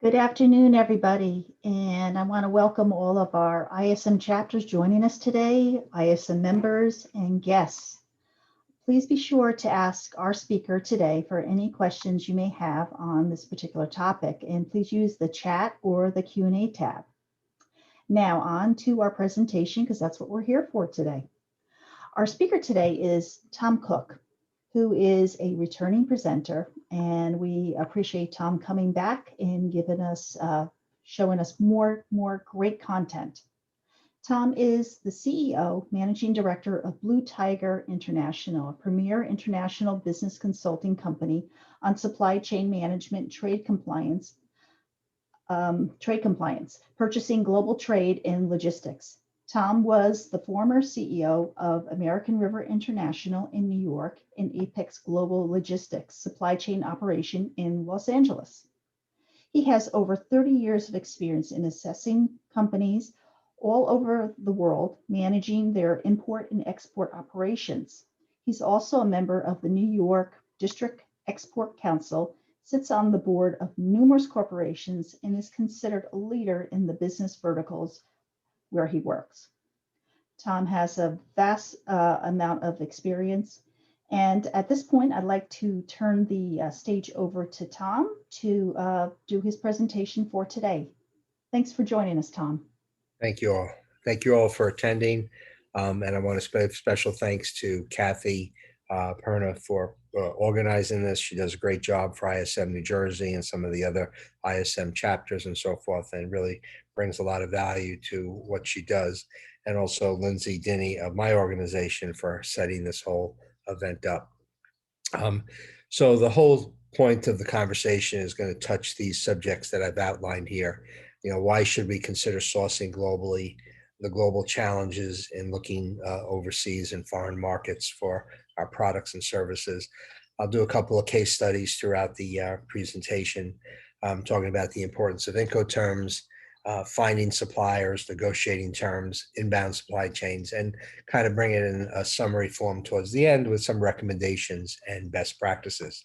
Good afternoon, everybody, and I want to welcome all of our ISM chapters joining us today, ISM members and guests. Please be sure to ask our speaker today for any questions you may have on this particular topic, and please use the chat or the Q&A tab. Now on to our presentation, because that's what we're here for today. Our speaker today is Tom Cook, who is a returning presenter, and we appreciate Tom coming back and giving us, showing us more great content. Tom is the CEO, Managing Director of Blue Tiger International, a premier international business consulting company on supply chain management, trade compliance, purchasing, global trade, and logistics. Tom was the former CEO of American River International in New York and Apex Global Logistics supply chain operation in Los Angeles. He has over 30 years of experience in assessing companies all over the world, managing their import and export operations. He's also a member of the New York District Export Council, sits on the board of numerous corporations, and is considered a leader in the business verticals where he works. Tom has a vast amount of experience. And at this point, I'd like to turn the stage over to Tom to do his presentation for today. Thanks for joining us, Tom. Thank you all. Thank you all for attending. And I want to special thanks to Kathy Perna for organizing this. She does a great job for ISM New Jersey and some of the other ISM chapters and so forth, and really brings a lot of value to what she does. And also Lindsay Dinney of my organization for setting this whole event up. So the whole point of the conversation is going to touch these subjects that I've outlined here. Why should we consider sourcing globally, the global challenges in looking overseas in foreign markets for our products and services. I'll do a couple of case studies throughout the presentation, talking about the importance of Incoterms, finding suppliers, negotiating terms, inbound supply chains, and kind of bring it in a summary form towards the end with some recommendations and best practices.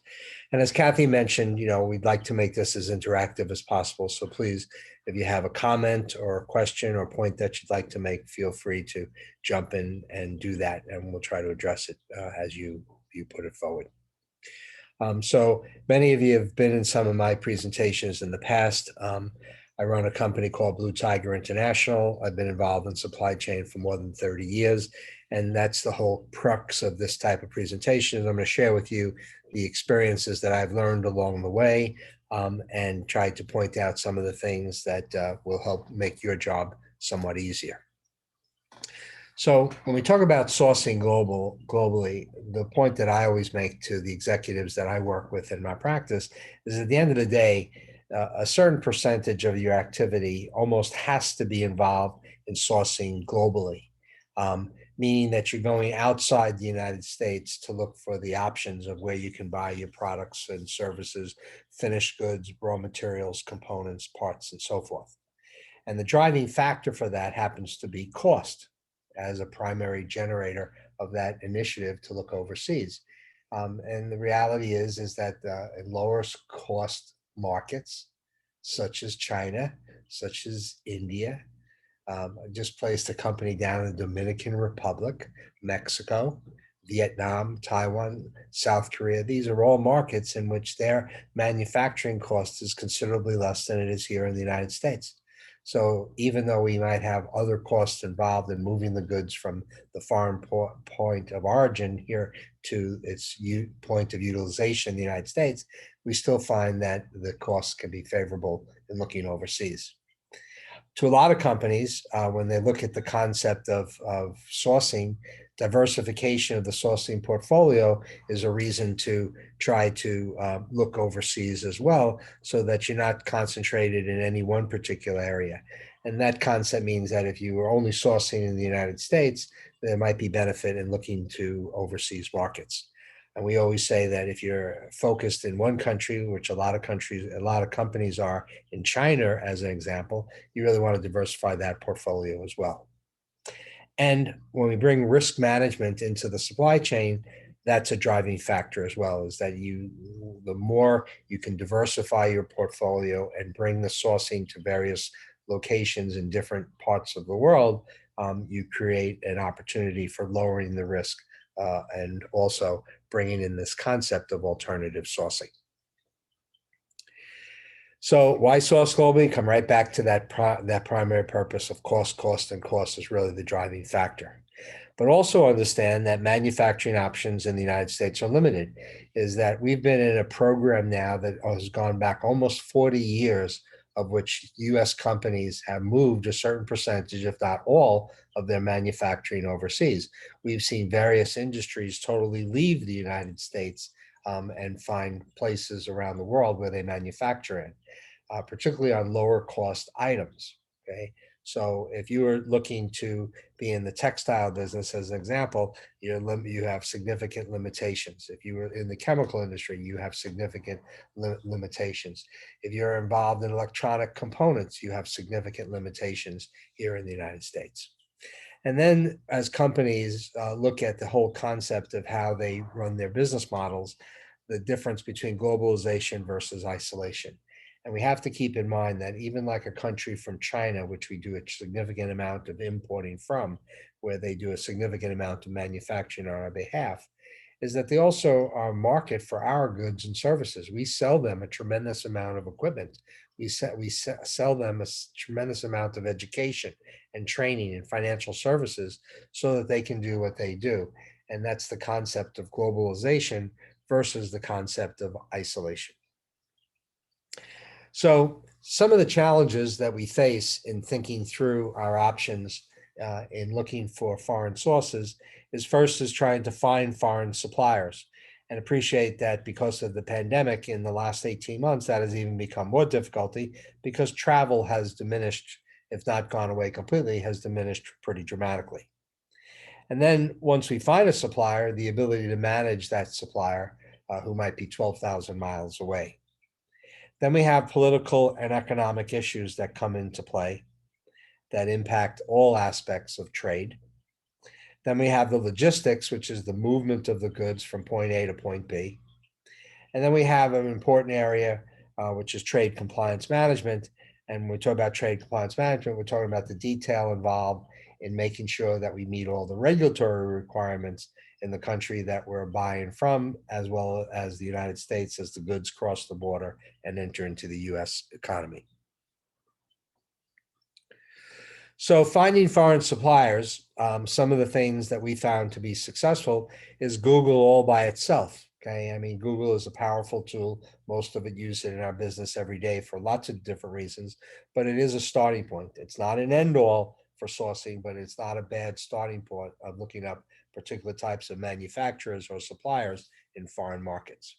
And as Kathy mentioned, we'd like to make this as interactive as possible. So please, if you have a comment or a question or point that you'd like to make, feel free to jump in and do that, and we'll try to address it as you put it forward. So many of you have been in some of my presentations in the past. I run a company called Blue Tiger International. I've been involved in supply chain for more than 30 years, and that's the whole crux of this type of presentation. I'm going to share with you the experiences that I've learned along the way, and try to point out some of the things that will help make your job somewhat easier. So when we talk about sourcing globally, the point that I always make to the executives that I work with in my practice is at the end of the day, a certain percentage of your activity almost has to be involved in sourcing globally, meaning that you're going outside the United States to look for the options of where you can buy your products and services, finished goods, raw materials, components, parts, and so forth. And the driving factor for that happens to be cost as a primary generator of that initiative to look overseas. And the reality is that in lower cost markets, such as China, such as India. I just placed a company down in the Dominican Republic, Mexico, Vietnam, Taiwan, South Korea. These are all markets in which their manufacturing cost is considerably less than it is here in the United States. So even though we might have other costs involved in moving the goods from the foreign point of origin here to its point of utilization in the United States, we still find that the costs can be favorable in looking overseas. To a lot of companies, when they look at the concept of sourcing, diversification of the sourcing portfolio is a reason to try to look overseas as well, so that you're not concentrated in any one particular area. And that concept means that if you are only sourcing in the United States, there might be benefit in looking to overseas markets. And we always say that if you're focused in one country, which a lot of companies are in China, as an example, you really want to diversify that portfolio as well. And when we bring risk management into the supply chain, that's a driving factor as well, is that the more you can diversify your portfolio and bring the sourcing to various locations in different parts of the world, you create an opportunity for lowering the risk and also bringing in this concept of alternative sourcing. So why source globally? Come right back to that primary purpose of cost, and cost is really the driving factor. But also understand that manufacturing options in the United States are limited, is that we've been in a program now that has gone back almost 40 years, of which US companies have moved a certain percentage, if not all, of their manufacturing overseas. We've seen various industries totally leave the United States and find places around the world where they manufacture in, particularly on lower cost items, okay? So if you are looking to be in the textile business, as an example, you have significant limitations. If you were in the chemical industry, you have significant limitations. If you're involved in electronic components, you have significant limitations here in the United States. And then as companies look at the whole concept of how they run their business models, the difference between globalization versus isolation. And we have to keep in mind that even like a country from China, which we do a significant amount of importing from, where they do a significant amount of manufacturing on our behalf, is that they also are a market for our goods and services. We sell them a tremendous amount of equipment. We sell them a tremendous amount of education and training and financial services so that they can do what they do. And that's the concept of globalization versus the concept of isolation. So some of the challenges that we face in thinking through our options in looking for foreign sources is first is trying to find foreign suppliers, and appreciate that because of the pandemic in the last 18 months, that has even become more difficulty because travel has diminished, if not gone away completely, has diminished pretty dramatically. And then once we find a supplier, the ability to manage that supplier who might be 12,000 miles away. Then we have political and economic issues that come into play that impact all aspects of trade. Then we have the logistics, which is the movement of the goods from point A to point B. And then we have an important area, which is trade compliance management. And when we talk about trade compliance management, we're talking about the detail involved in making sure that we meet all the regulatory requirements in the country that we're buying from, as well as the United States, as the goods cross the border and enter into the US economy. So finding foreign suppliers, some of the things that we found to be successful is Google all by itself. Okay, I mean, Google is a powerful tool. Most of it used in our business every day for lots of different reasons, but it is a starting point. It's not an end all for sourcing, but it's not a bad starting point of looking up particular types of manufacturers or suppliers in foreign markets.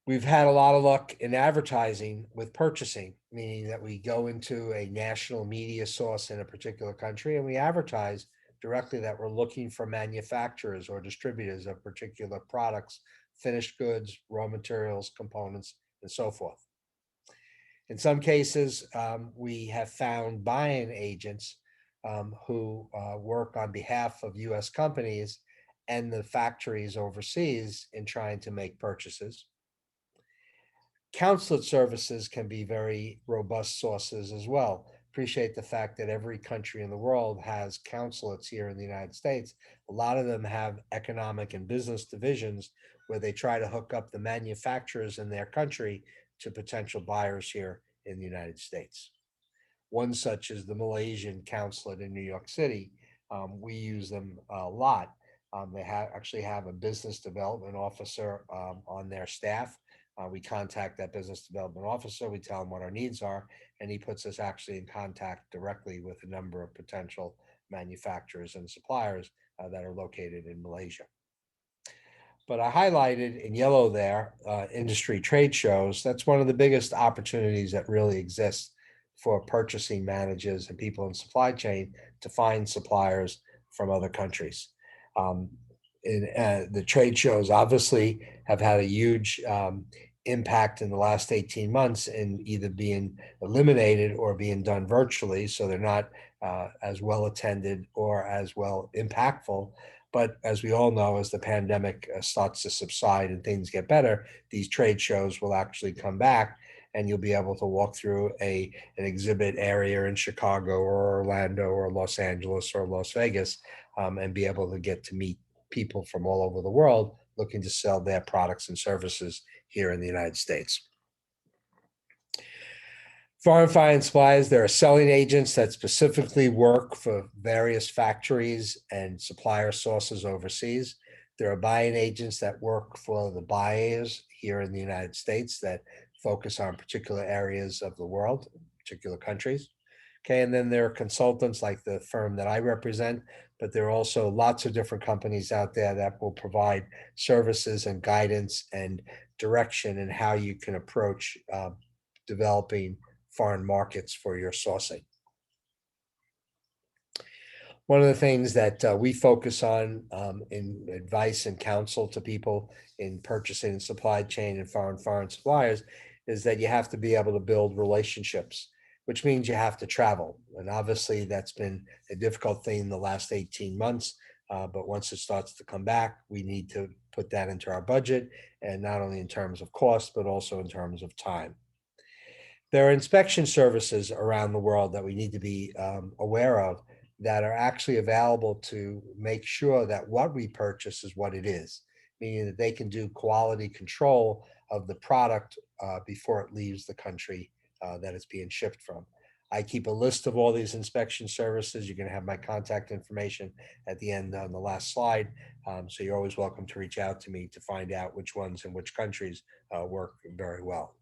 We've had a lot of luck in advertising with purchasing, meaning that we go into a national media source in a particular country and we advertise directly that we're looking for manufacturers or distributors of particular products, finished goods, raw materials, components, and so forth. In some cases, we have found buying agents who work on behalf of US companies and the factories overseas in trying to make purchases. Consulate services can be very robust sources as well. Appreciate the fact that every country in the world has consulates here in the United States. A lot of them have economic and business divisions where they try to hook up the manufacturers in their country to potential buyers here in the United States. One such is the Malaysian consulate in New York City. We use them a lot. They actually have a business development officer on their staff. We contact that business development officer, we tell him what our needs are, and he puts us actually in contact directly with a number of potential manufacturers and suppliers that are located in Malaysia. But I highlighted in yellow there, industry trade shows. That's one of the biggest opportunities that really exists for purchasing managers and people in supply chain to find suppliers from other countries. The trade shows obviously have had a huge impact in the last 18 months in either being eliminated or being done virtually. So they're not as well attended or as well impactful. But as we all know, as the pandemic starts to subside and things get better, these trade shows will actually come back, and you'll be able to walk through an exhibit area in Chicago or Orlando or Los Angeles or Las Vegas, and be able to get to meet people from all over the world looking to sell their products and services here in the United States. Foreign finance suppliers, there are selling agents that specifically work for various factories and supplier sources overseas. There are buying agents that work for the buyers here in the United States that focus on particular areas of the world, particular countries. Okay, and then there are consultants like the firm that I represent, but there are also lots of different companies out there that will provide services and guidance and direction in how you can approach developing foreign markets for your sourcing. One of the things that we focus on in advice and counsel to people in purchasing and supply chain and foreign suppliers is that you have to be able to build relationships, which means you have to travel. And obviously that's been a difficult thing in the last 18 months. But once it starts to come back, we need to put that into our budget, and not only in terms of cost, but also in terms of time. There are inspection services around the world that we need to be aware of that are actually available to make sure that what we purchase is what it is, meaning that they can do quality control of the product before it leaves the country that it's being shipped from. I keep a list of all these inspection services. You're going to have my contact information at the end on the last slide. So you're always welcome to reach out to me to find out which ones in which countries work very well.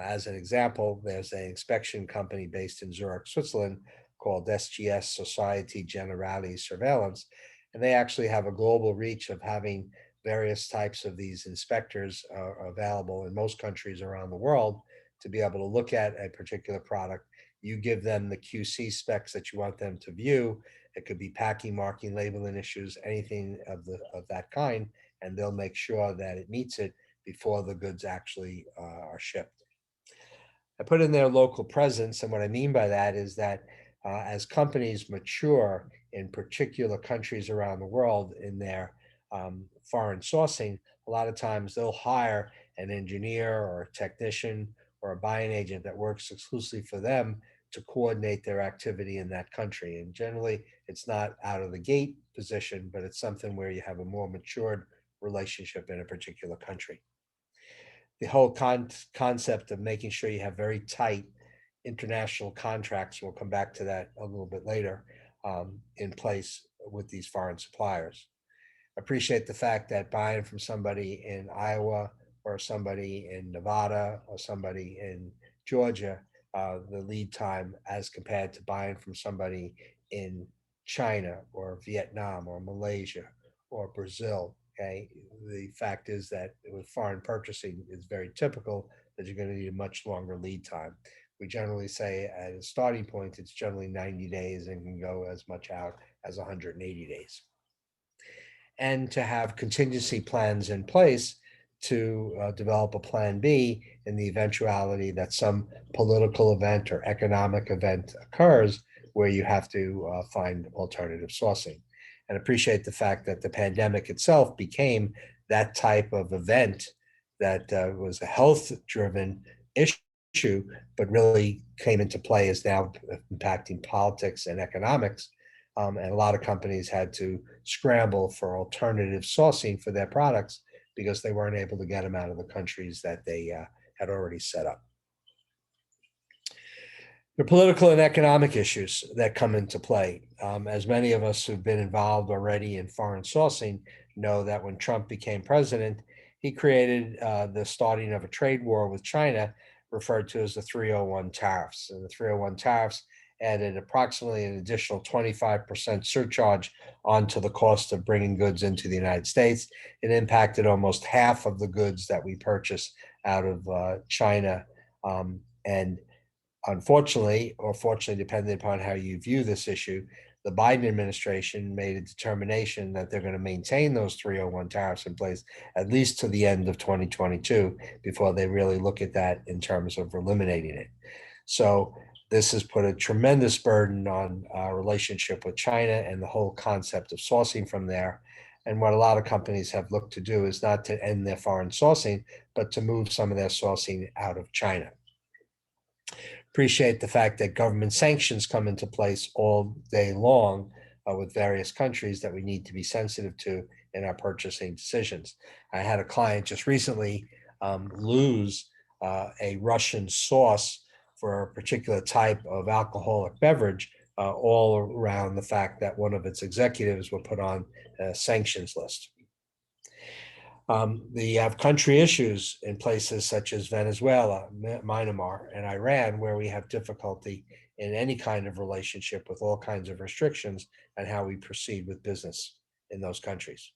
As an example, there's an inspection company based in Zurich, Switzerland, called SGS, Society Generale Surveillance, and they actually have a global reach of having various types of these inspectors available in most countries around the world to be able to look at a particular product. You give them the QC specs that you want them to view. It could be packing, marking, labeling issues, anything of that kind, and they'll make sure that it meets it before the goods actually are shipped. I put in their local presence, and what I mean by that is that as companies mature in particular countries around the world in their foreign sourcing, a lot of times they'll hire an engineer or a technician or a buying agent that works exclusively for them to coordinate their activity in that country. And generally, it's not out of the gate position, but it's something where you have a more matured relationship in a particular country. The whole concept of making sure you have very tight international contracts, we'll come back to that a little bit later, in place with these foreign suppliers. Appreciate the fact that buying from somebody in Iowa or somebody in Nevada or somebody in Georgia, the lead time as compared to buying from somebody in China or Vietnam or Malaysia or Brazil. Okay, the fact is that with foreign purchasing, it's very typical that you're going to need a much longer lead time. We generally say at a starting point, it's generally 90 days and can go as much out as 180 days. And to have contingency plans in place to develop a plan B in the eventuality that some political event or economic event occurs where you have to find alternative sourcing. And appreciate the fact that the pandemic itself became that type of event that was a health-driven issue, but really came into play is now impacting politics and economics. And a lot of companies had to scramble for alternative sourcing for their products because they weren't able to get them out of the countries that they had already set up. The political and economic issues that come into play. As many of us who've been involved already in foreign sourcing know that when Trump became president, he created the starting of a trade war with China, referred to as the 301 tariffs. And the 301 tariffs added approximately an additional 25% surcharge onto the cost of bringing goods into the United States. It impacted almost half of the goods that we purchase out of China. And unfortunately, or fortunately, depending upon how you view this issue, the Biden administration made a determination that they're going to maintain those 301 tariffs in place at least to the end of 2022 before they really look at that in terms of eliminating it. So This has put a tremendous burden on our relationship with China and the whole concept of sourcing from there. And what a lot of companies have looked to do is not to end their foreign sourcing, but to move some of their sourcing out of China. Appreciate the fact that government sanctions come into place all day long with various countries that we need to be sensitive to in our purchasing decisions. I had a client just recently lose a Russian source for a particular type of alcoholic beverage, all around the fact that one of its executives were put on a sanctions list. You have country issues in places such as Venezuela, Myanmar, and Iran, where we have difficulty in any kind of relationship with all kinds of restrictions and how we proceed with business in those countries.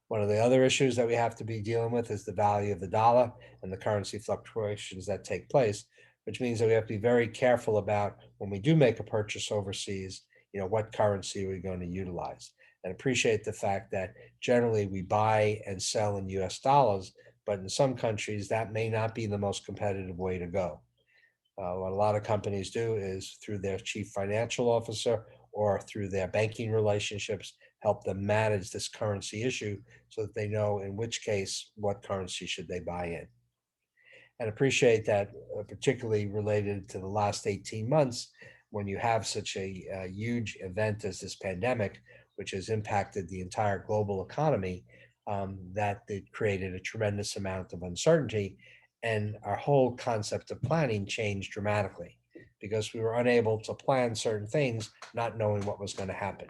One of the other issues that we have to be dealing with is the value of the dollar and the currency fluctuations that take place, which means that we have to be very careful about when we do make a purchase overseas, what currency are we going to utilize? And appreciate the fact that generally we buy and sell in US dollars, but in some countries that may not be the most competitive way to go. What a lot of companies do is through their chief financial officer or through their banking relationships, help them manage this currency issue so that they know in which case, what currency should they buy in. And appreciate that, particularly related to the last 18 months, when you have such a huge event as this pandemic, which has impacted the entire global economy, that it created a tremendous amount of uncertainty. And our whole concept of planning changed dramatically because we were unable to plan certain things, not knowing what was going to happen.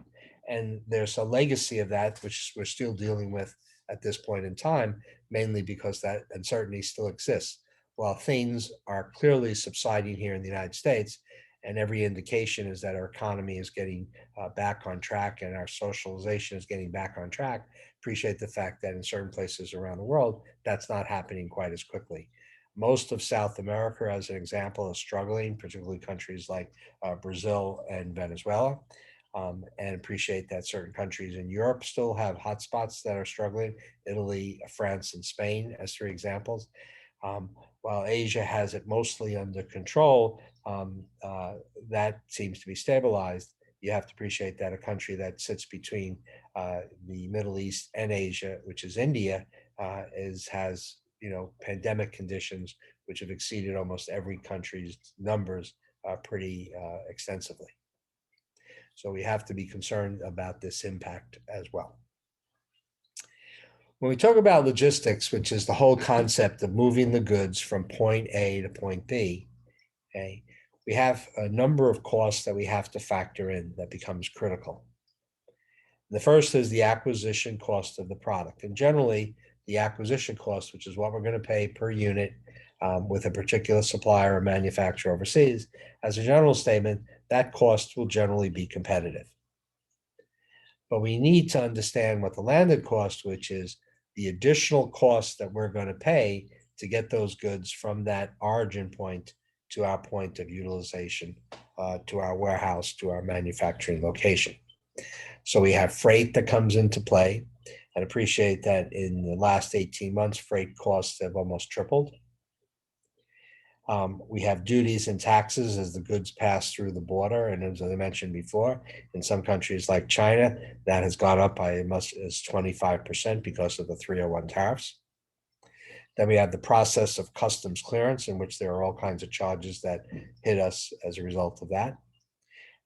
And there's a legacy of that, which we're still dealing with at this point in time, mainly because that uncertainty still exists. While things are clearly subsiding here in the United States, and every indication is that our economy is getting back on track and our socialization is getting back on track, appreciate the fact that in certain places around the world, that's not happening quite as quickly. Most of South America, as an example, is struggling, particularly countries like Brazil and Venezuela. And appreciate that certain countries in Europe still have hotspots that are struggling, Italy, France, and Spain as three examples. While Asia has it mostly under control, that seems to be stabilized. You have to appreciate that a country that sits between the Middle East and Asia, which is India, has pandemic conditions which have exceeded almost every country's numbers pretty extensively. So we have to be concerned about this impact as well. When we talk about logistics, which is the whole concept of moving the goods from point A to point B, okay, we have a number of costs that we have to factor in that becomes critical. The first is the acquisition cost of the product. And generally, the acquisition cost, which is what we're going to pay per unit with a particular supplier or manufacturer overseas, as a general statement, that cost will generally be competitive. But we need to understand what the landed cost, which is the additional cost that we're going to pay to get those goods from that origin point to our point of utilization, to our warehouse, to our manufacturing location. So we have freight that comes into play, and appreciate that in the last 18 months, freight costs have almost tripled. We have duties and taxes as the goods pass through the border. And as I mentioned before, in some countries like China, that has gone up by as much as 25% because of the 301 tariffs. Then we have the process of customs clearance, in which there are all kinds of charges that hit us as a result of that.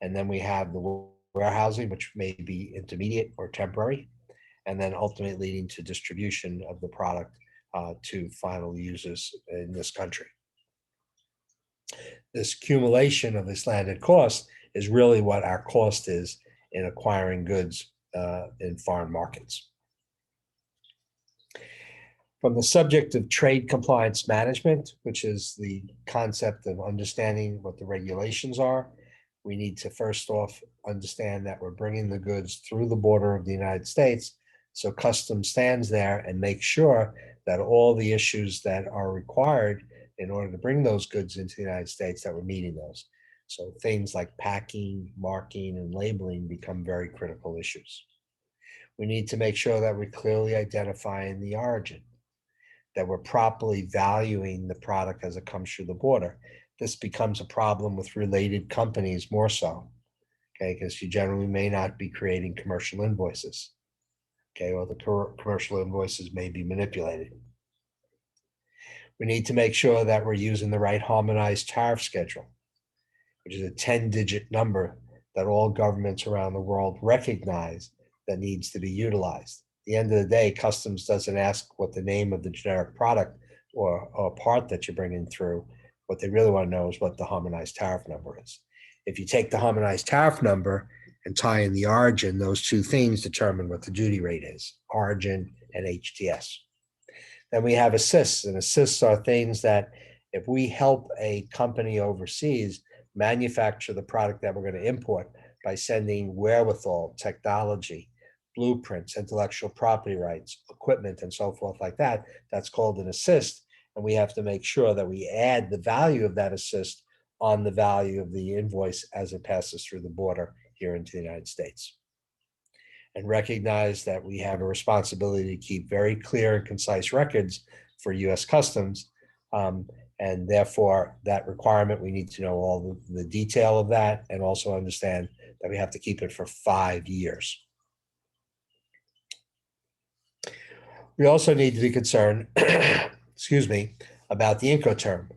And then we have the warehousing, which may be intermediate or temporary, and then ultimately leading to distribution of the product to final users in this country. This accumulation of this landed cost is really what our cost is in acquiring goods in foreign markets. From the subject of trade compliance management, which is the concept of understanding what the regulations are, we need to first off understand that we're bringing the goods through the border of the United States. So customs stands there and makes sure that all the issues that are required in order to bring those goods into the United States, that we're meeting those. So things like packing, marking, and labeling become very critical issues. We need to make sure that we're clearly identifying the origin, that we're properly valuing the product as it comes through the border. this becomes a problem with related companies more so, okay, because you generally may not be creating commercial invoices, okay, or the commercial invoices may be manipulated. We need to make sure that we're using the right harmonized tariff schedule, which is a 10-digit number that all governments around the world recognize that needs to be utilized. At the end of the day, customs doesn't ask what the name of the generic product or part that you're bringing through. What they really want to know is what the harmonized tariff number is. If you take the harmonized tariff number and tie in the origin, those two things determine what the duty rate is, origin and HTS. Then we have assists, and assists are things that if we help a company overseas manufacture the product that we're going to import by sending wherewithal, technology, blueprints, intellectual property rights, equipment, and so forth like that, that's called an assist. And we have to make sure that we add the value of that assist on the value of the invoice as it passes through the border here into the United States. And recognize that we have a responsibility to keep very clear and concise records for US Customs. And therefore, that requirement, we need to know all the detail of that and also understand that we have to keep it for 5 years. We also need to be concerned, excuse me, about the Incoterm.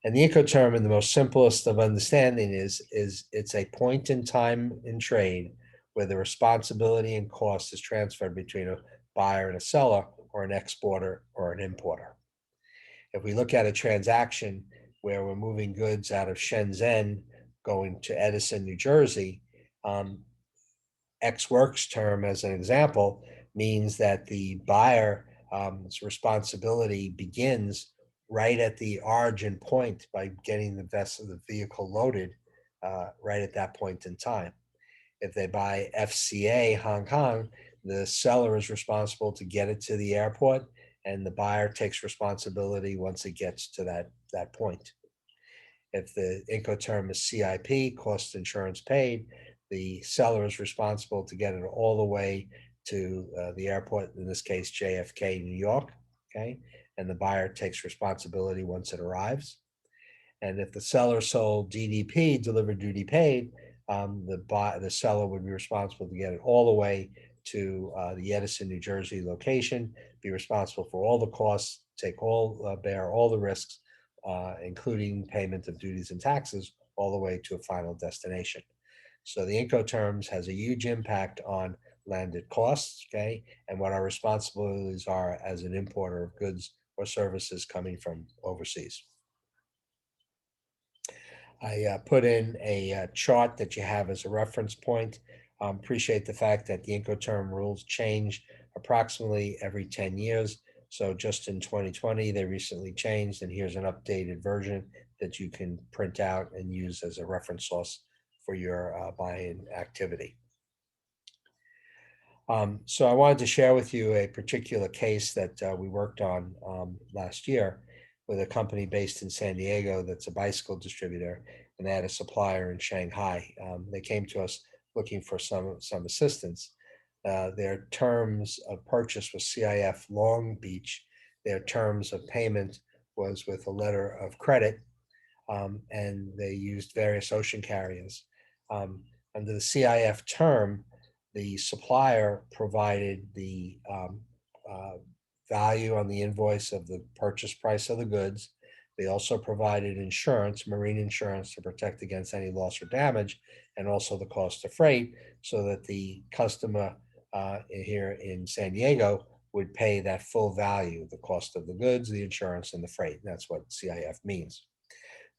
And the Incoterm, in the most simplest of understanding, is it's a point in time in trade where the responsibility and cost is transferred between a buyer and a seller, or an exporter or an importer. If we look at a transaction where we're moving goods out of Shenzhen going to Edison, New Jersey, Ex Works term, as an example, means that the buyer's responsibility begins right at the origin point by getting the vehicle loaded right at that point in time. If they buy FCA Hong Kong, the seller is responsible to get it to the airport, and the buyer takes responsibility once it gets to that point. If the Incoterm is CIP, cost insurance paid, the seller is responsible to get it all the way to the airport, in this case, JFK, New York, okay? And the buyer takes responsibility once it arrives. And if the seller sold DDP, delivered duty paid, the seller would be responsible to get it all the way to the Edison, New Jersey location, be responsible for all the costs, bear all the risks, including payment of duties and taxes, all the way to a final destination. So the Incoterms has a huge impact on landed costs, okay, and what our responsibilities are as an importer of goods or services coming from overseas. I put in a chart that you have as a reference point. Appreciate the fact that the Incoterm rules change approximately every 10 years. So just in 2020, they recently changed, and here's an updated version that you can print out and use as a reference source for your buying activity. So I wanted to share with you a particular case that we worked on last year with a company based in San Diego that's a bicycle distributor, and they had a supplier in Shanghai. They came to us looking for some assistance. Their terms of purchase was CIF Long Beach. Their terms of payment was with a letter of credit, and they used various ocean carriers. Under the CIF term, the supplier provided the value on the invoice of the purchase price of the goods. They also provided insurance, marine insurance, to protect against any loss or damage, and also the cost of freight, so that the customer here in San Diego would pay that full value, the cost of the goods, the insurance, and the freight. And that's what CIF means.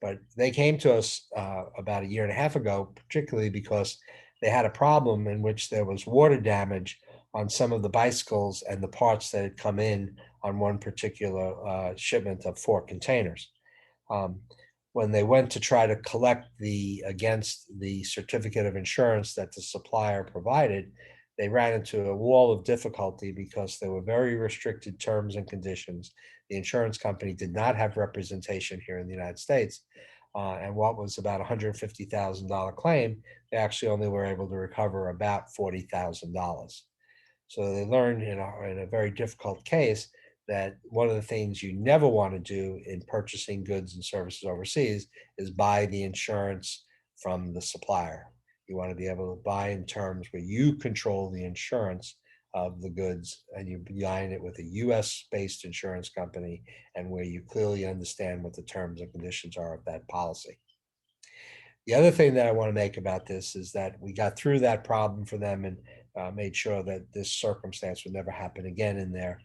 But they came to us about 1.5 years ago, particularly because they had a problem in which there was water damage on some of the bicycles and the parts that had come in on one particular shipment of 4 containers. When they went to try to collect against the certificate of insurance that the supplier provided, they ran into a wall of difficulty because there were very restricted terms and conditions. The insurance company did not have representation here in the United States. And what was about $150,000 claim, they actually only were able to recover about $40,000. So they learned in a very difficult case that one of the things you never want to do in purchasing goods and services overseas is buy the insurance from the supplier. You want to be able to buy in terms where you control the insurance of the goods and you buying it with a US based insurance company and where you clearly understand what the terms and conditions are of that policy. The other thing that I want to make about this is that we got through that problem for them and made sure that this circumstance would never happen again in their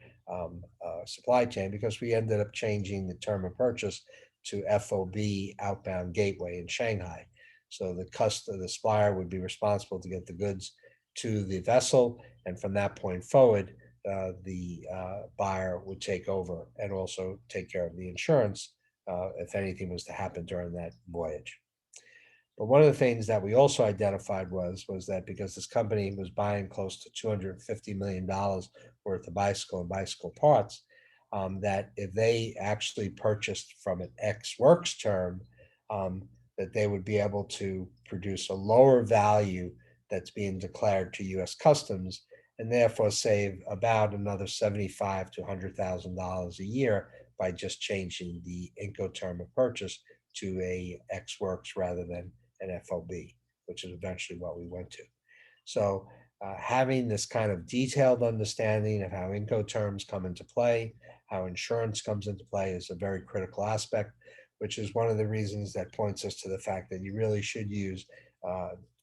supply chain, because we ended up changing the term of purchase to FOB, outbound gateway in Shanghai. So the supplier would be responsible to get the goods to the vessel, and from that point forward, the buyer would take over and also take care of the insurance if anything was to happen during that voyage. But one of the things that we also identified was that because this company was buying close to $250 million worth of bicycle and bicycle parts, that if they actually purchased from an Ex Works term, that they would be able to produce a lower value that's being declared to U.S. Customs, and therefore save about another $75,000 to $100,000 a year by just changing the Incoterm of purchase to a Ex Works rather than an FOB, which is eventually what we went to. So having this kind of detailed understanding of how Incoterms come into play, how insurance comes into play is a very critical aspect, which is one of the reasons that points us to the fact that you really should use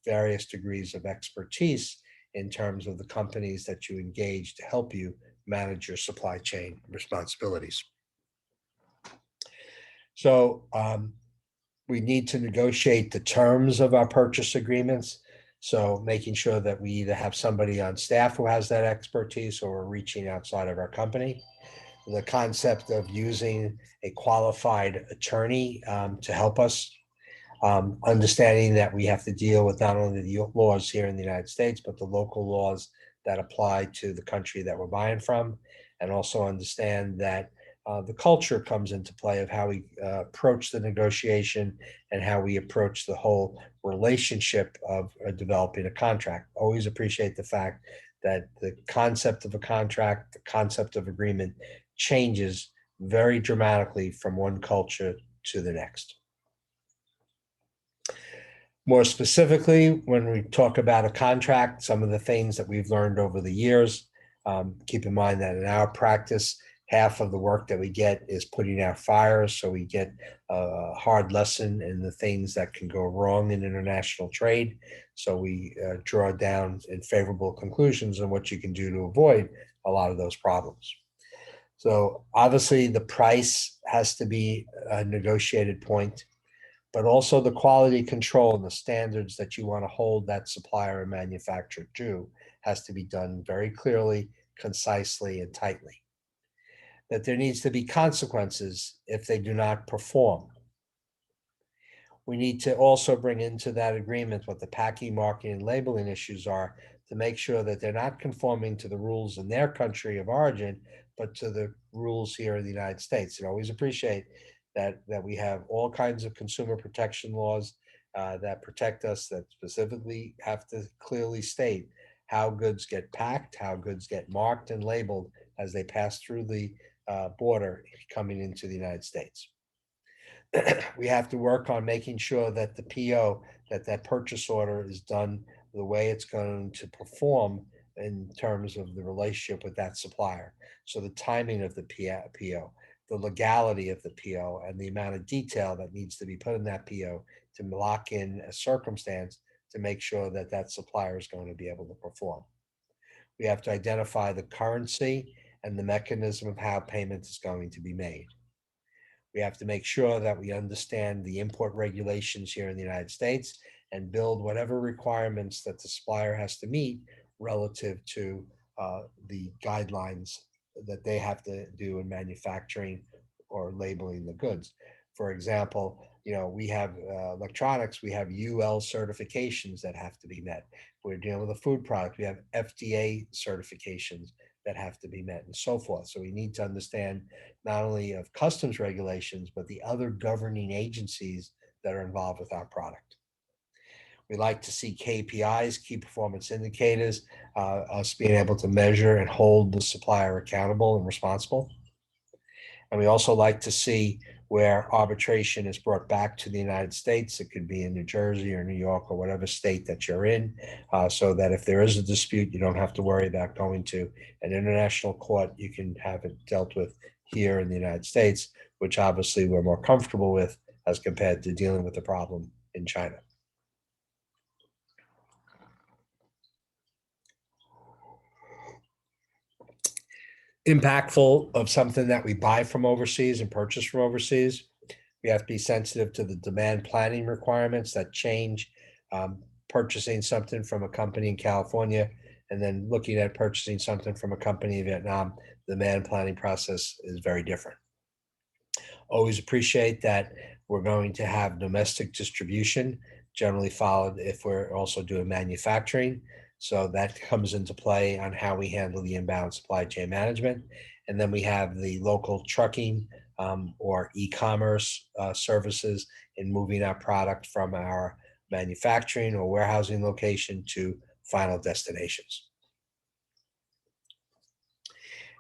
various degrees of expertise in terms of the companies that you engage to help you manage your supply chain responsibilities. So we need to negotiate the terms of our purchase agreements. So making sure that we either have somebody on staff who has that expertise or we're reaching outside of our company. The concept of using a qualified attorney to help us, understanding that we have to deal with not only the laws here in the United States, but the local laws that apply to the country that we're buying from, and also understand that the culture comes into play of how we approach the negotiation and how we approach the whole relationship of developing a contract. Always appreciate the fact that the concept of a contract, the concept of agreement changes very dramatically from one culture to the next. More specifically, when we talk about a contract, some of the things that we've learned over the years, keep in mind that in our practice, half of the work that we get is putting out fires. So we get a hard lesson in the things that can go wrong in international trade. So we draw down in favorable conclusions on what you can do to avoid a lot of those problems. So obviously the price has to be a negotiated point, but also the quality control and the standards that you want to hold that supplier and manufacturer to has to be done very clearly, concisely, and tightly. That there needs to be consequences if they do not perform. We need to also bring into that agreement what the packing, marking, and labeling issues are to make sure that they're not conforming to the rules in their country of origin, but to the rules here in the United States. And always appreciate that we have all kinds of consumer protection laws that protect us, that specifically have to clearly state how goods get packed, how goods get marked and labeled as they pass through the border coming into the United States. We have to work on making sure that the PO, that purchase order is done the way it's going to perform in terms of the relationship with that supplier. So the timing of the PO, the legality of the PO, and the amount of detail that needs to be put in that PO to lock in a circumstance to make sure that that supplier is going to be able to perform. We have to identify the currency and the mechanism of how payment is going to be made. We have to make sure that we understand the import regulations here in the United States and build whatever requirements that the supplier has to meet relative to the guidelines that they have to do in manufacturing or labeling the goods. For example, we have electronics, we have UL certifications that have to be met. We're dealing with a food product, we have FDA certifications that have to be met and so forth. So we need to understand not only of customs regulations, but the other governing agencies that are involved with our product. We like to see KPIs, key performance indicators, us being able to measure and hold the supplier accountable and responsible. And we also like to see where arbitration is brought back to the United States. It could be in New Jersey or New York or whatever state that you're in, so that if there is a dispute, you don't have to worry about going to an international court. You can have it dealt with here in the United States, which obviously we're more comfortable with as compared to dealing with the problem in China. Impactful of something that we buy from overseas and purchase from overseas. We have to be sensitive to the demand planning requirements that change. Purchasing something from a company in California and then looking at purchasing something from a company in Vietnam, the demand planning process is very different. Always appreciate that we're going to have domestic distribution, generally followed if we're also doing manufacturing. So that comes into play on how we handle the inbound supply chain management. And then we have the local trucking or e-commerce services in moving our product from our manufacturing or warehousing location to final destinations.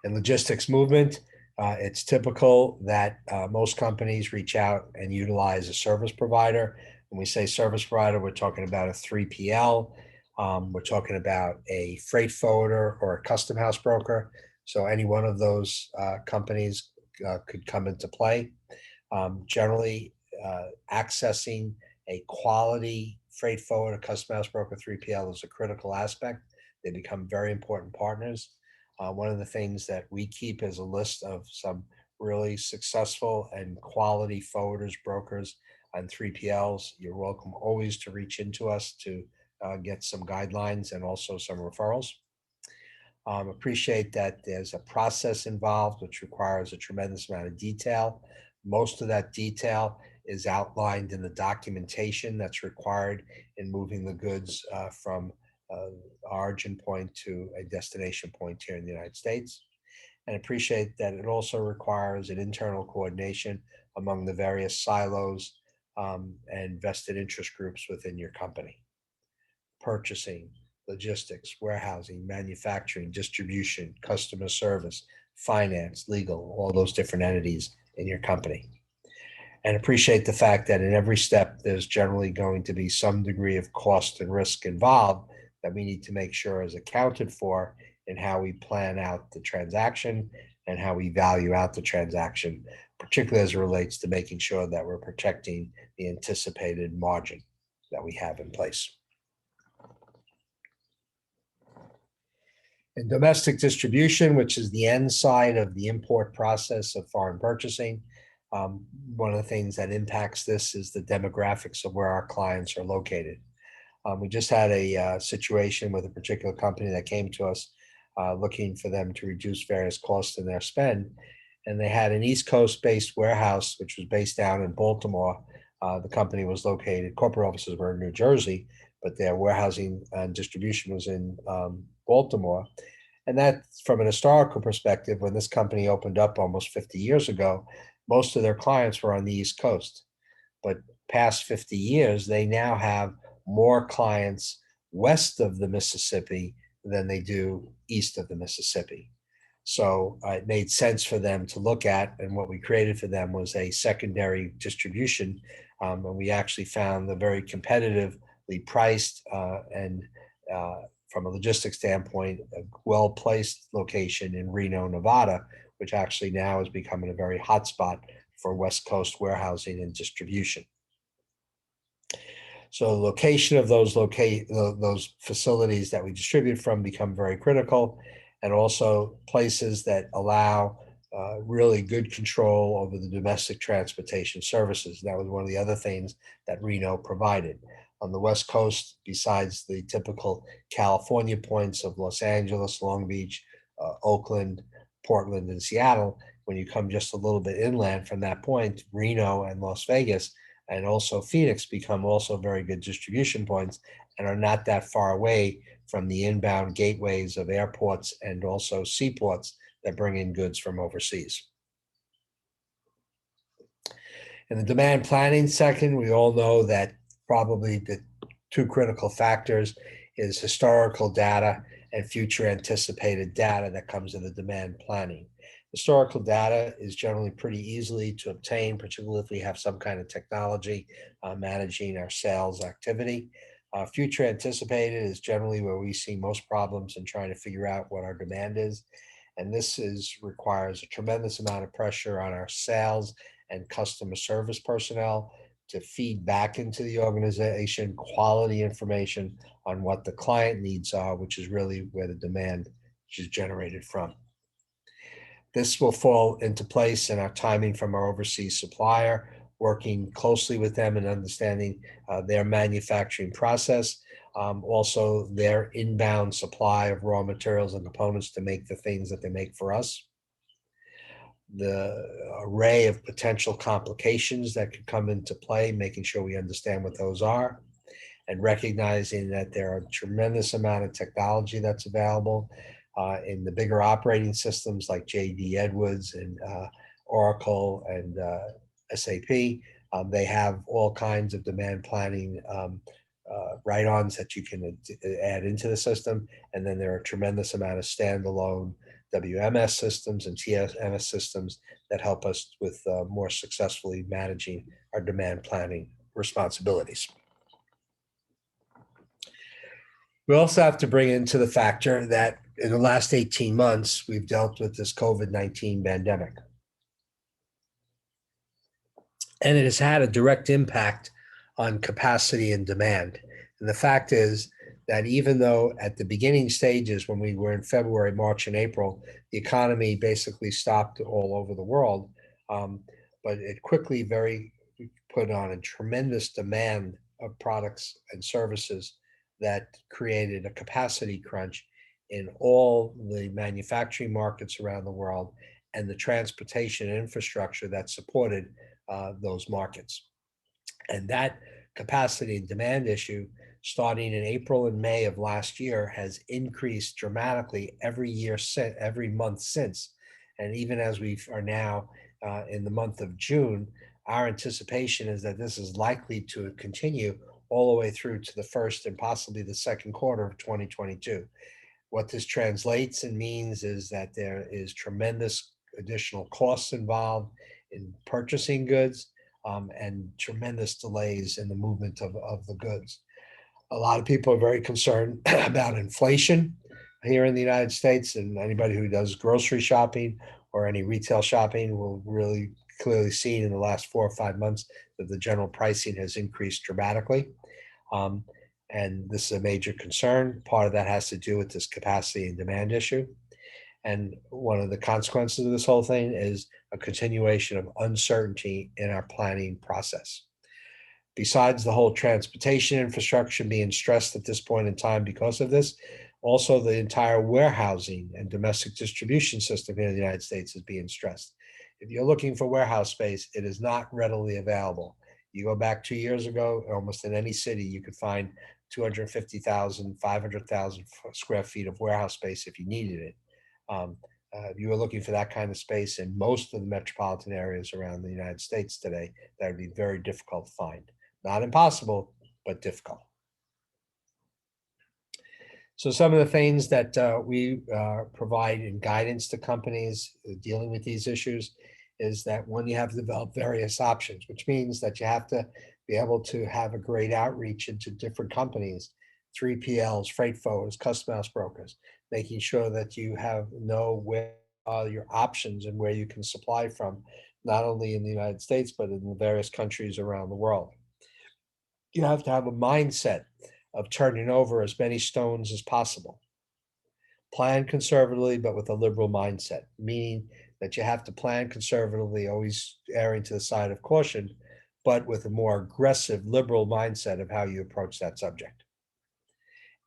And logistics movement, it's typical that most companies reach out and utilize a service provider. When we say service provider, we're talking about a 3PL. We're talking about a freight forwarder or a custom house broker. So any one of those companies could come into play. Generally, accessing a quality freight forwarder, custom house broker, 3PL is a critical aspect. They become very important partners. One of the things that we keep is a list of some really successful and quality forwarders, brokers, and 3PLs. You're welcome always to reach into us to get some guidelines and also some referrals. Appreciate that there's a process involved which requires a tremendous amount of detail. Most of that detail is outlined in the documentation that's required in moving the goods from origin point to a destination point here in the United States. And appreciate that it also requires an internal coordination among the various silos and vested interest groups within your company. Purchasing, logistics, warehousing, manufacturing, distribution, customer service, finance, legal, all those different entities in your company. And appreciate the fact that in every step, there's generally going to be some degree of cost and risk involved that we need to make sure is accounted for in how we plan out the transaction and how we value out the transaction, particularly as it relates to making sure that we're protecting the anticipated margin that we have in place. In domestic distribution, which is the end side of the import process of foreign purchasing, one of the things that impacts this is the demographics of where our clients are located. We just had a situation with a particular company that came to us looking for them to reduce various costs in their spend. And they had an East Coast based warehouse, which was based down in Baltimore. The company was located, corporate offices were in New Jersey, but their warehousing and distribution was in Baltimore. And that, from an historical perspective, when this company opened up almost 50 years ago, most of their clients were on the East Coast. But past 50 years, they now have more clients west of the Mississippi than they do east of the Mississippi. So it made sense for them to look at, and what we created for them was a secondary distribution. And we actually found the very competitively priced and from a logistics standpoint, a well-placed location in Reno, Nevada, which actually now is becoming a very hot spot for West Coast warehousing and distribution. So the location of those facilities that we distribute from become very critical, and also places that allow really good control over the domestic transportation services. That was one of the other things that Reno provided. On the West Coast, besides the typical California points of Los Angeles, Long Beach, Oakland, Portland, and Seattle, when you come just a little bit inland from that point, Reno and Las Vegas and also Phoenix become also very good distribution points and are not that far away from the inbound gateways of airports and also seaports that bring in goods from overseas. In the demand planning section, we all know that probably the two critical factors is historical data and future anticipated data that comes in the demand planning. Historical data is generally pretty easily to obtain, particularly if we have some kind of technology managing our sales activity. Future anticipated is generally where we see most problems in trying to figure out what our demand is. And this requires a tremendous amount of pressure on our sales and customer service personnel to feed back into the organization quality information on what the client needs are, which is really where the demand is generated from. This will fall into place in our timing from our overseas supplier, working closely with them and understanding their manufacturing process, also their inbound supply of raw materials and components to make the things that they make for us. The array of potential complications that could come into play, making sure we understand what those are, and recognizing that there are a tremendous amount of technology that's available in the bigger operating systems like JD Edwards and Oracle and SAP. They have all kinds of demand planning write-ons that you can add into the system. And then there are a tremendous amount of standalone WMS systems and TMS systems that help us with more successfully managing our demand planning responsibilities. We also have to bring into the factor that in the last 18 months, we've dealt with this COVID-19 pandemic. And it has had a direct impact on capacity and demand. And the fact is that even though at the beginning stages, when we were in February, March, and April, the economy basically stopped all over the world, but it quickly put on a tremendous demand of products and services that created a capacity crunch in all the manufacturing markets around the world and the transportation infrastructure that supported those markets. And that capacity and demand issue, starting in April and May of last year, has increased dramatically every month since. And even as we are now in the month of June, our anticipation is that this is likely to continue all the way through to the first and possibly the second quarter of 2022. What this translates and means is that there is tremendous additional costs involved in purchasing goods and tremendous delays in the movement of the goods. A lot of people are very concerned about inflation here in the United States, and anybody who does grocery shopping or any retail shopping will really clearly see in the last 4 or 5 months that the general pricing has increased dramatically. And this is a major concern. Part of that has to do with this capacity and demand issue. And one of the consequences of this whole thing is a continuation of uncertainty in our planning process. Besides the whole transportation infrastructure being stressed at this point in time because of this, also the entire warehousing and domestic distribution system here in the United States is being stressed. If you're looking for warehouse space, it is not readily available. You go back 2 years ago, almost in any city, you could find 250,000, 500,000 square feet of warehouse space if you needed it. If you were looking for that kind of space in most of the metropolitan areas around the United States today, that would be very difficult to find. Not impossible, but difficult. So some of the things that we provide in guidance to companies dealing with these issues is that one, you have to develop various options, which means that you have to be able to have a great outreach into different companies, 3PLs, freight forwarders, custom house brokers, making sure that you know where are your options and where you can supply from, not only in the United States, but in the various countries around the world. You have to have a mindset of turning over as many stones as possible. Plan conservatively, but with a liberal mindset, meaning that you have to plan conservatively, always erring to the side of caution, but with a more aggressive liberal mindset of how you approach that subject.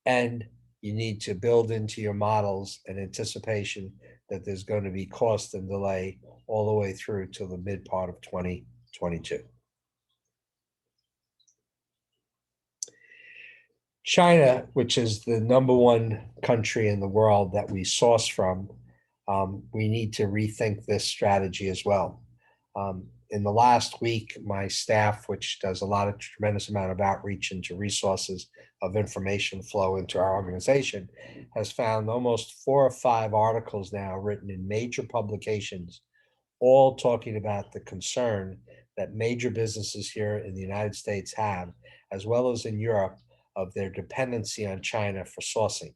And you need to build into your models an anticipation that there's going to be cost and delay all the way through to the mid part of 2022. China, which is the #1 country in the world that we source from, we need to rethink this strategy as well. In the last week, my staff, which does a lot of tremendous amount of outreach into resources of information flow into our organization, has found almost 4 or 5 articles now written in major publications, all talking about the concern that major businesses here in the United States have, as well as in Europe, of their dependency on China for sourcing.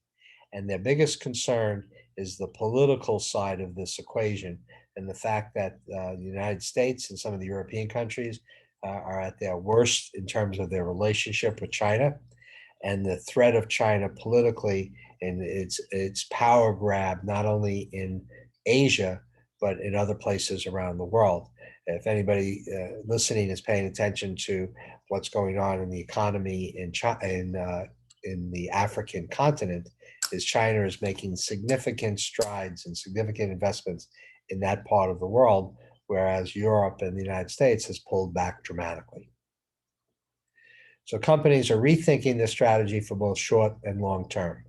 And their biggest concern is the political side of this equation, and the fact that the United States and some of the European countries are at their worst in terms of their relationship with China, and the threat of China politically and its power grab, not only in Asia, but in other places around the world. If anybody listening is paying attention to what's going on in the economy in China, in the African continent, is China is making significant strides and significant investments in that part of the world, whereas Europe and the United States has pulled back dramatically. So companies are rethinking their strategy for both short and long term.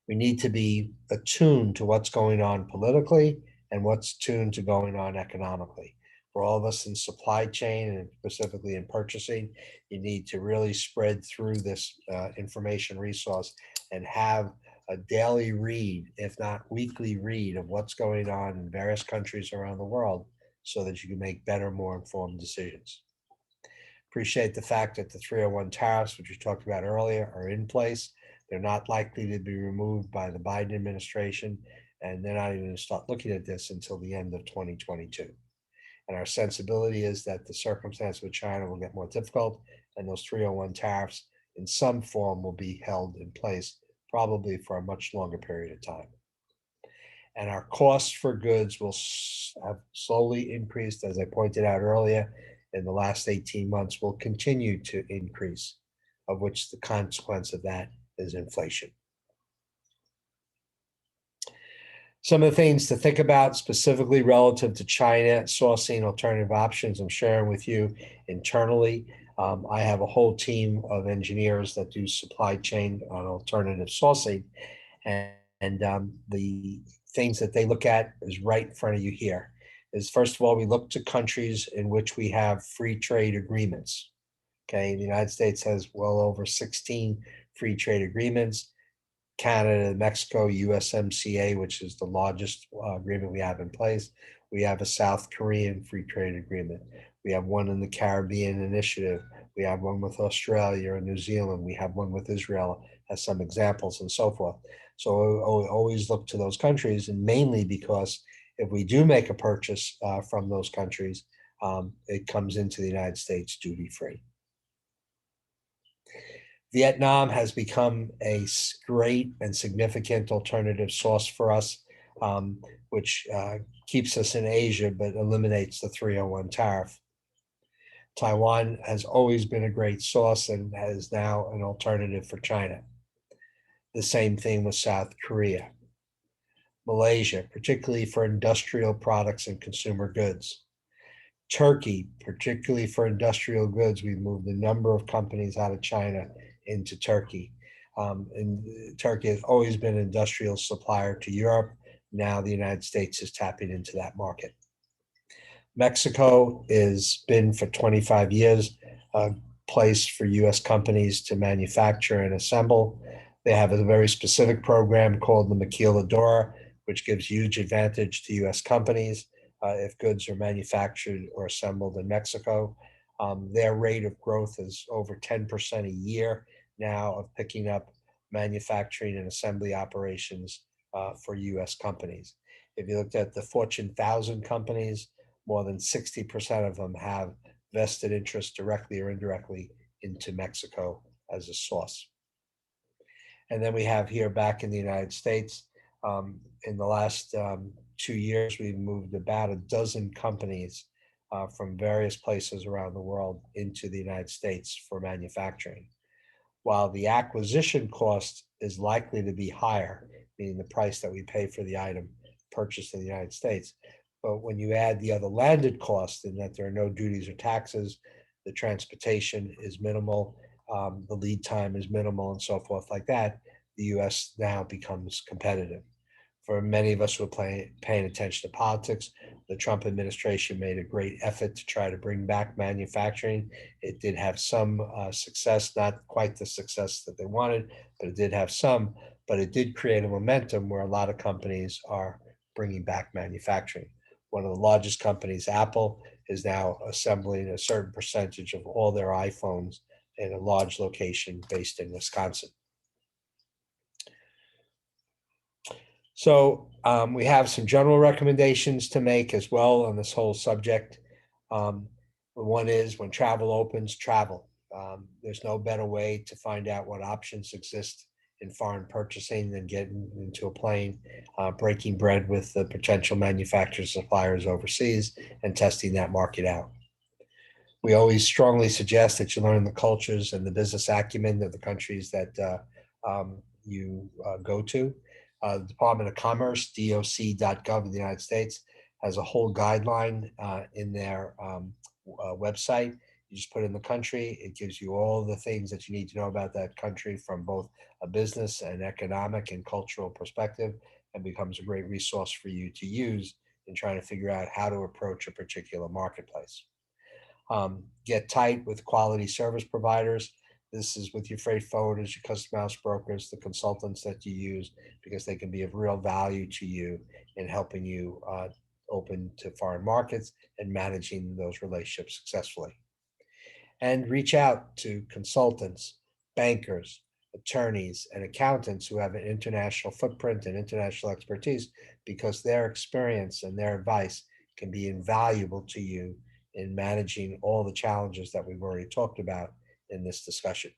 We need to be attuned to what's going on politically and what's tuned to going on economically. For all of us in supply chain and specifically in purchasing, you need to really spread through this information resource and have a daily read, if not weekly read, of what's going on in various countries around the world so that you can make better, more informed decisions. Appreciate the fact that the 301 tariffs, which we talked about earlier, are in place. They're not likely to be removed by the Biden administration, and they're not even going to start looking at this until the end of 2022. And our sensibility is that the circumstance with China will get more difficult, and those 301 tariffs in some form will be held in place, probably for a much longer period of time. And our costs for goods will have slowly increased, as I pointed out earlier, in the last 18 months will continue to increase, of which the consequence of that is inflation. Some of the things to think about specifically relative to China sourcing alternative options, I'm sharing with you internally. I have a whole team of engineers that do supply chain on alternative sourcing, and the things that they look at is right in front of you here. Is first of all, we look to countries in which we have free trade agreements. Okay, the United States has well over 16 free trade agreements. Canada, Mexico, USMCA, which is the largest agreement we have in place. We have a South Korean free trade agreement. We have one in the Caribbean Initiative. We have one with Australia and New Zealand. We have one with Israel, as some examples, and so forth. So always look to those countries, and mainly because if we do make a purchase from those countries, it comes into the United States duty-free. Vietnam has become a great and significant alternative source for us, which keeps us in Asia but eliminates the 301 tariff. Taiwan has always been a great source and is now an alternative for China. The same thing with South Korea. Malaysia, particularly for industrial products and consumer goods. Turkey, particularly for industrial goods, we've moved a number of companies out of China into Turkey. And Turkey has always been an industrial supplier to Europe. Now the United States is tapping into that market. Mexico has been for 25 years a place for US companies to manufacture and assemble. They have a very specific program called the Maquiladora, which gives huge advantage to US companies if goods are manufactured or assembled in Mexico. Their rate of growth is over 10% a year now of picking up manufacturing and assembly operations for US companies. If you looked at the Fortune 1000 companies, more than 60% of them have vested interest directly or indirectly into Mexico as a source. And then we have here back in the United States, in the last 2 years, we've moved about a dozen companies from various places around the world into the United States for manufacturing. While the acquisition cost is likely to be higher, meaning the price that we pay for the item purchased in the United States, but when you add the other landed costs in that there are no duties or taxes, the transportation is minimal, the lead time is minimal, and so forth like that, the US now becomes competitive. For many of us who are paying attention to politics, the Trump administration made a great effort to try to bring back manufacturing. It did have some success, not quite the success that they wanted, but it did have some. But it did create a momentum where a lot of companies are bringing back manufacturing. One of the largest companies, Apple, is now assembling a certain percentage of all their iPhones in a large location based in Wisconsin. So we have some general recommendations to make as well on this whole subject. One is when travel opens, travel. There's no better way to find out what options exist in foreign purchasing than getting into a plane, breaking bread with the potential manufacturers, suppliers overseas, and testing that market out. We always strongly suggest that you learn the cultures and the business acumen of the countries that you go to. The Department of Commerce, doc.gov of the United States, has a whole guideline in their website. You just put in the country. It gives you all the things that you need to know about that country from both a business and economic and cultural perspective, and becomes a great resource for you to use in trying to figure out how to approach a particular marketplace. Get tight with quality service providers. This is with your freight forwarders, your custom house brokers, the consultants that you use, because they can be of real value to you in helping you open to foreign markets and managing those relationships successfully. And reach out to consultants, bankers, attorneys, and accountants who have an international footprint and international expertise, because their experience and their advice can be invaluable to you in managing all the challenges that we've already talked about in this discussion.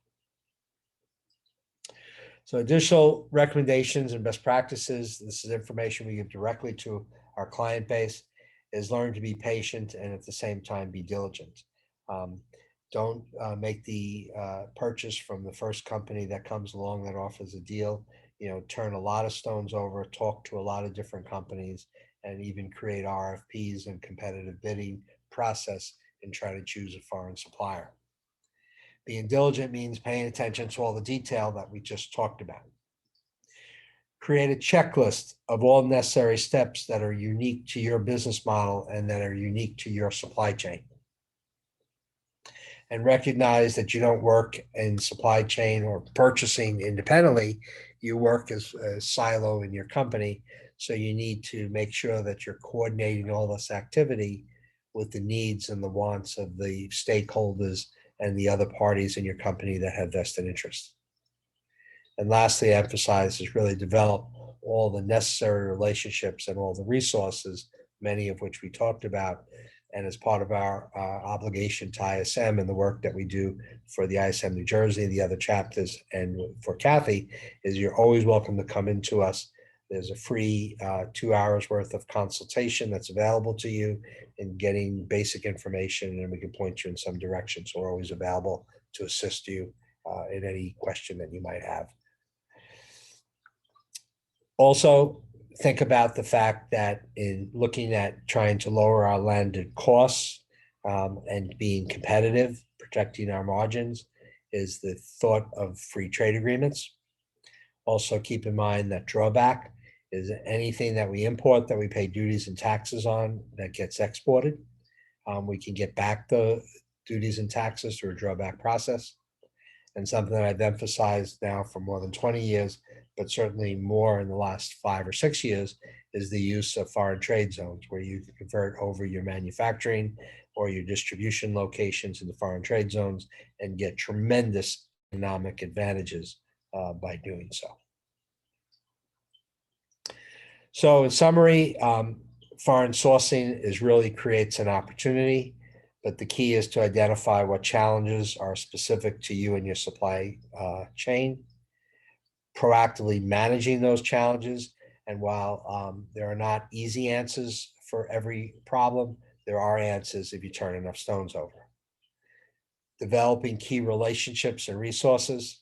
So additional recommendations and best practices, this is information we give directly to our client base, is learn to be patient and at the same time be diligent. Don't make the purchase from the first company that comes along that offers a deal. Turn a lot of stones over, talk to a lot of different companies, and even create RFPs and competitive bidding process and try to choose a foreign supplier. Being diligent means paying attention to all the detail that we just talked about. Create a checklist of all necessary steps that are unique to your business model and that are unique to your supply chain. And recognize that you don't work in supply chain or purchasing independently. You work as a silo in your company. So you need to make sure that you're coordinating all this activity with the needs and the wants of the stakeholders and the other parties in your company that have vested interest. And lastly, emphasize is really develop all the necessary relationships and all the resources, many of which we talked about. And as part of our obligation to ISM and the work that we do for the ISM New Jersey, the other chapters, and for Kathy, is you're always welcome to come into us. There's a free 2 hours worth of consultation that's available to you in getting basic information, and we can point you in some direction. So we're always available to assist you in any question that you might have. Also, think about the fact that in looking at trying to lower our landed costs and being competitive, protecting our margins, is the thought of free trade agreements. Also, keep in mind that drawback is anything that we import that we pay duties and taxes on that gets exported. We can get back the duties and taxes through a drawback process. And something that I've emphasized now for more than 20 years, but certainly more in the last 5 or 6 years, is the use of foreign trade zones, where you can convert over your manufacturing or your distribution locations into foreign trade zones and get tremendous economic advantages by doing so. So in summary, foreign sourcing really creates an opportunity, but the key is to identify what challenges are specific to you and your supply chain, proactively managing those challenges. And while there are not easy answers for every problem, there are answers if you turn enough stones over. Developing key relationships and resources,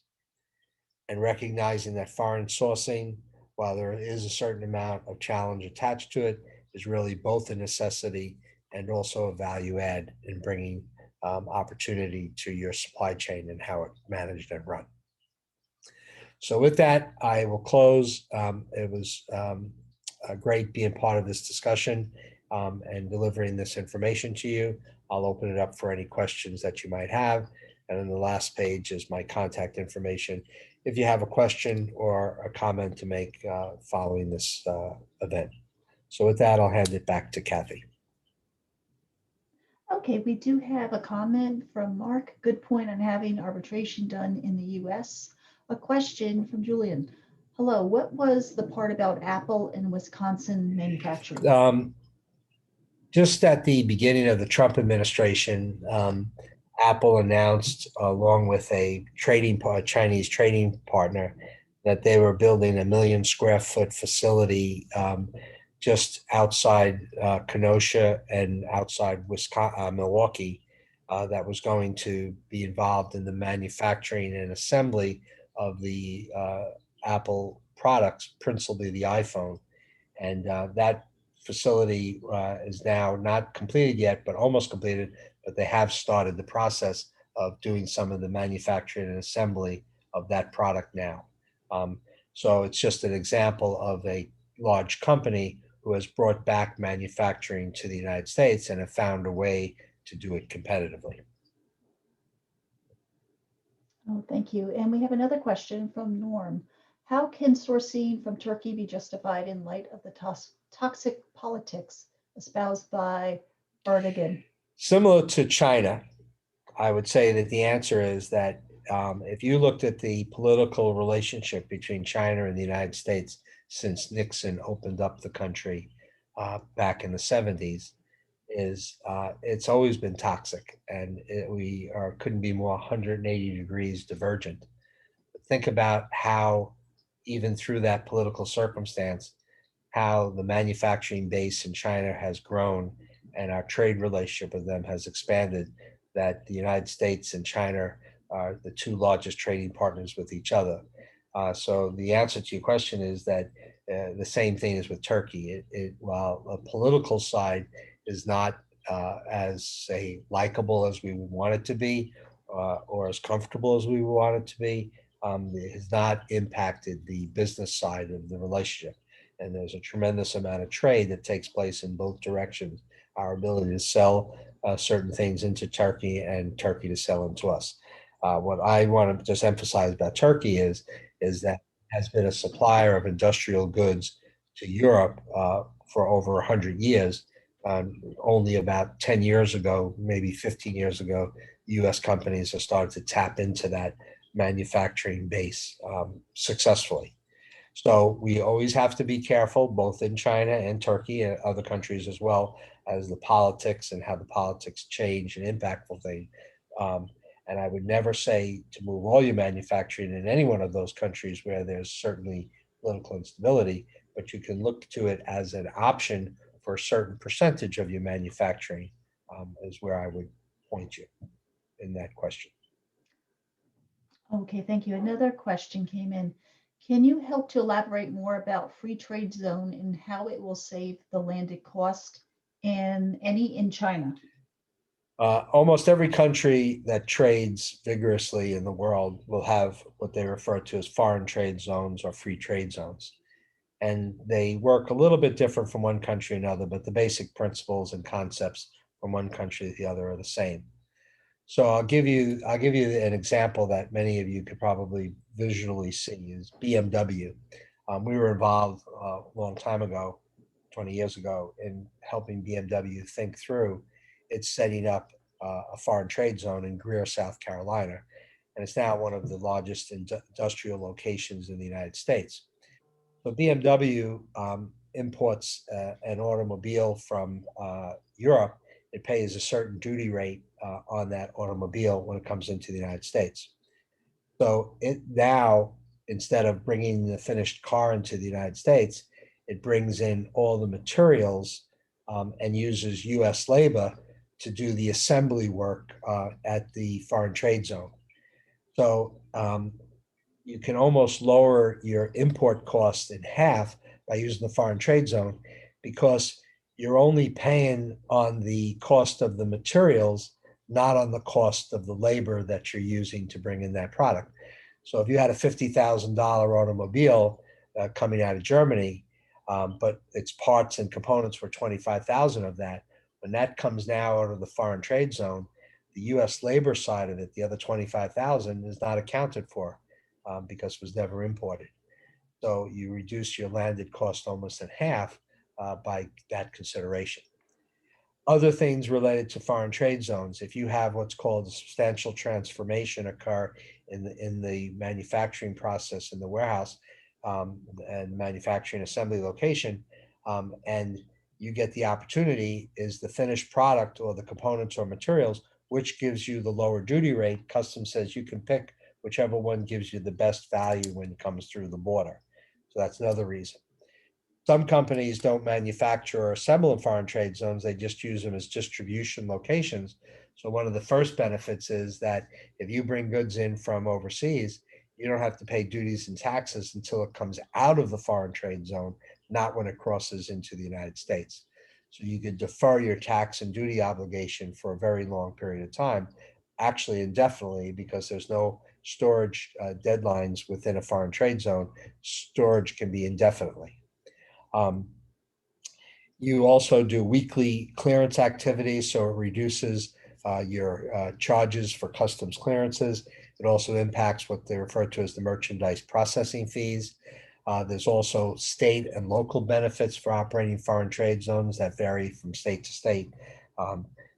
and recognizing that foreign sourcing, while there is a certain amount of challenge attached to it, is really both a necessity and also a value add in bringing opportunity to your supply chain and how it's managed and run. So with that, I will close. It was great being part of this discussion and delivering this information to you. I'll open it up for any questions that you might have. And on the last page is my contact information if you have a question or a comment to make following this event. So with that, I'll hand it back to Kathy. Okay, we do have a comment from Mark. Good point on having arbitration done in the US. A question from Julian. Hello, what was the part about Apple and Wisconsin manufacturing? Just at the beginning of the Trump administration, Apple announced, along with a Chinese trading partner, that they were building a 1 million square foot facility just outside Kenosha and outside Milwaukee that was going to be involved in the manufacturing and assembly of the Apple products, principally the iPhone. And that facility is now not completed yet, but almost completed, but they have started the process of doing some of the manufacturing and assembly of that product now. So it's just an example of a large company who has brought back manufacturing to the United States and have found a way to do it competitively. Oh, thank you. And we have another question from Norm. How can sourcing from Turkey be justified in light of the toxic politics espoused by Erdogan? Similar to China, I would say that the answer is that if you looked at the political relationship between China and the United States since Nixon opened up the country back in the 70s, it's always been toxic, and we couldn't be more 180 degrees divergent. Think about how, even through that political circumstance, how the manufacturing base in China has grown and our trade relationship with them has expanded, that the United States and China are the two largest trading partners with each other. So the answer to your question is that the same thing is with Turkey. While the political side is not as, say, likable as we would want it to be, or as comfortable as we would want it to be, it has not impacted the business side of the relationship. And there's a tremendous amount of trade that takes place in both directions. Our ability to sell certain things into Turkey and Turkey to sell into us. What I want to just emphasize about Turkey is that it has been a supplier of industrial goods to Europe for over 100 years. Only about 10 years ago, maybe 15 years ago, U.S. companies have started to tap into that manufacturing base successfully. So we always have to be careful, both in China and Turkey and other countries as well, as the politics and how the politics change and impactful thing. And I would never say to move all your manufacturing in any one of those countries where there's certainly political instability, but you can look to it as an option for a certain percentage of your manufacturing, is where I would point you in that question. Okay, thank you. Another question came in. Can you help to elaborate more about free trade zone and how it will save the landed cost and any in China? Almost every country that trades vigorously in the world will have what they refer to as foreign trade zones or free trade zones. And they work a little bit different from one country to another, but the basic principles and concepts from one country to the other are the same. So I'll give you an example that many of you could probably visually see is BMW. We were involved a long time ago, 20 years ago, in helping BMW think through its setting up a foreign trade zone in Greer, South Carolina. And it's now one of the largest industrial locations in the United States. So BMW imports an automobile from Europe. It pays a certain duty rate on that automobile when it comes into the United States. So it now, instead of bringing the finished car into the United States, it brings in all the materials and uses U.S. labor to do the assembly work at the foreign trade zone. So you can almost lower your import cost in half by using the foreign trade zone, because you're only paying on the cost of the materials, not on the cost of the labor that you're using to bring in that product. So if you had a $50,000 automobile coming out of Germany, but its parts and components were 25,000 of that. When that comes now out of the foreign trade zone, the U.S. labor side of it, the other 25,000, is not accounted for because it was never imported. So you reduce your landed cost almost in half by that consideration. Other things related to foreign trade zones, if you have what's called a substantial transformation occur in the manufacturing process in the warehouse and manufacturing assembly location, and you get the opportunity is the finished product or the components or materials, which gives you the lower duty rate. Customs says you can pick whichever one gives you the best value when it comes through the border. So that's another reason. Some companies don't manufacture or assemble in foreign trade zones. They just use them as distribution locations. So one of the first benefits is that if you bring goods in from overseas, you don't have to pay duties and taxes until it comes out of the foreign trade zone, not when it crosses into the United States. So you could defer your tax and duty obligation for a very long period of time, actually indefinitely, because there's no storage deadlines within a foreign trade zone. Storage can be indefinitely. Um, you also do weekly clearance activities, so it reduces your charges for customs clearances. It also impacts what they refer to as the merchandise processing fees. There's also state and local benefits for operating foreign trade zones that vary from state to state.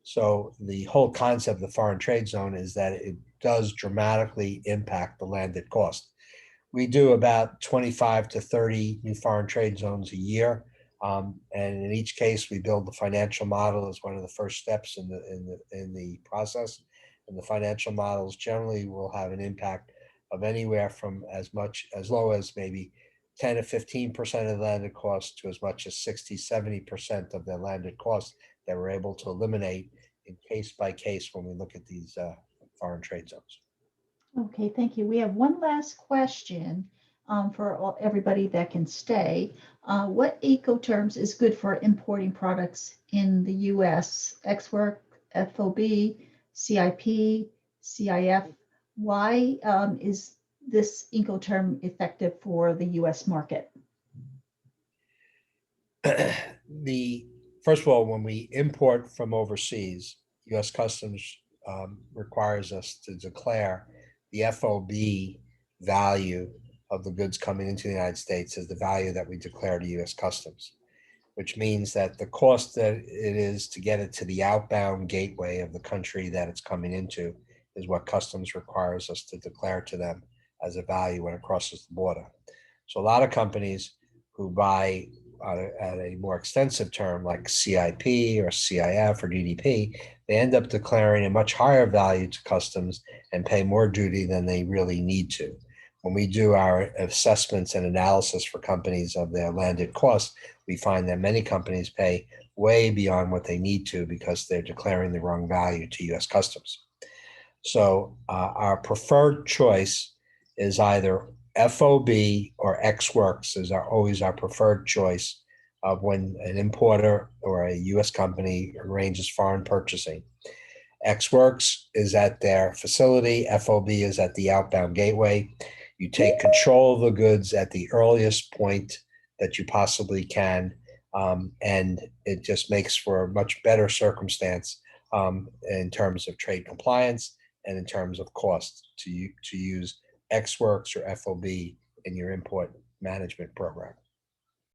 So the whole concept of the foreign trade zone is that it does dramatically impact the landed cost. We do about 25 to 30 new foreign trade zones a year. And in each case, we build the financial model as one of the first steps in the process. And the financial models generally will have an impact of anywhere from as low as maybe 10 to 15% of the landed cost to as much as 60, 70% of the landed cost that we're able to eliminate in case by case when we look at these foreign trade zones. Okay, thank you. We have one last question for everybody that can stay. What Incoterms is good for importing products in the U.S.? Ex-Works, FOB, CIP, CIF. Why is this Incoterm effective for the U.S. market? First of all, when we import from overseas, U.S. Customs requires us to declare the FOB value of the goods coming into the United States as the value that we declare to U.S. Customs, which means that the cost that it is to get it to the outbound gateway of the country that it's coming into is what Customs requires us to declare to them as a value when it crosses the border. So a lot of companies who buy at a more extensive term like CIP or CIF or DDP, they end up declaring a much higher value to Customs and pay more duty than they really need to. When we do our assessments and analysis for companies of their landed costs, we find that many companies pay way beyond what they need to because they're declaring the wrong value to U.S. Customs. So our preferred choice is either FOB or Ex-Works is always our preferred choice of when an importer or a U.S. company arranges foreign purchasing. Ex-Works is at their facility. FOB is at the outbound gateway. You take control of the goods at the earliest point that you possibly can, and it just makes for a much better circumstance in terms of trade compliance and in terms of cost to use Ex-Works or FOB in your import management program.